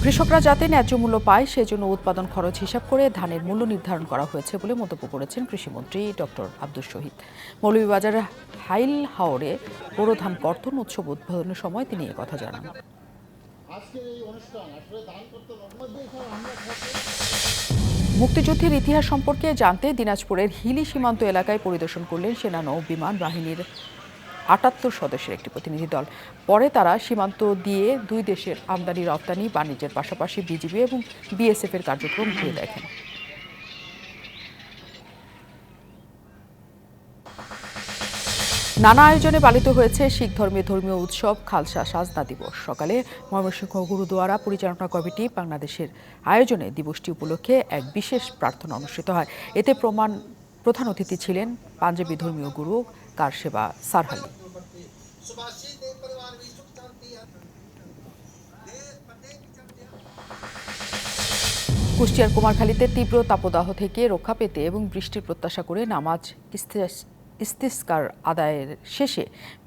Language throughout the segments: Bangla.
কৃষকরা যাতে ন্যায্য মূল্য পায় সেজন্য উৎপাদন খরচ হিসাব করে ধানের মূল্য নির্ধারণ করা হয়েছে বলে মন্তব্য করেছেন কৃষিমন্ত্রী ডক্টর আব্দুস শহীদ। মৌলভীবাজারের হাইল হাওরে বোরো ধান কর্তন উৎসব উদ্বোধনের সময় তিনি একথা জানান। মুক্তিযুদ্ধের ইতিহাস সম্পর্কে জানতে দিনাজপুরের হিলি সীমান্ত এলাকায় পরিদর্শন করলেন সেনা নৌ বিমান বাহিনীর ৭৮ সদস্যের একটি প্রতিনিধি দল। পরে তারা সীমান্ত দিয়ে দুই দেশের আমদানি রপ্তানি বাণিজ্যের পাশাপাশি বিজিবি এবং বিএসএফ এর কার্যক্রম ঘুরে দেখেন। নানা আয়োজনে পালিত হয়েছে শিখ ধর্মীয় উৎসব খালসা সাজনা দিবস। সকালে ময়মনসিংহ গুরুদুয়ারা পরিচালনা কমিটি বাংলাদেশের আয়োজনে দিবসটি উপলক্ষে এক বিশেষ প্রার্থনা অনুষ্ঠিত হয়। এতে প্রধান অতিথি ছিলেন পাঞ্জাবি ধর্মীয় গুরু কারসেবা সারহালি। কুষ্টিয়ার কুমারখালীতে তীব্র তাপদাহ থেকে রক্ষা পেতে এবং বৃষ্টির প্রত্যাশা করে নামাজ ইস্তিসকার আদায়ের শেষে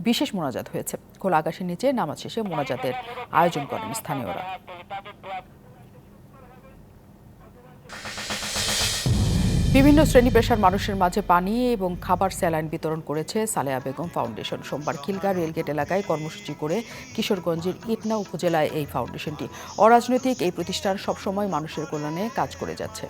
বিশেষ মোনাজাত হয়েছে। খোলা আকাশের নিচে নামাজ শেষে মোনাজাতের আয়োজন করেন স্থানীয়রা। বিভিন্ন শ্রেণী পেশার মানুষের মাঝে পানি এবং খাবার স্যালাইন বিতরণ করেছে সালেহা বেগম ফাউন্ডেশন। সোমবার খিলগা রেলগেট এলাকায় কর্মসূচি করে কিশোরগঞ্জের ইটনা উপজেলায় এই ফাউন্ডেশনটি। অরাজনৈতিক এই প্রতিষ্ঠান সবসময় মানুষের কল্যাণে কাজ করে যাচ্ছে।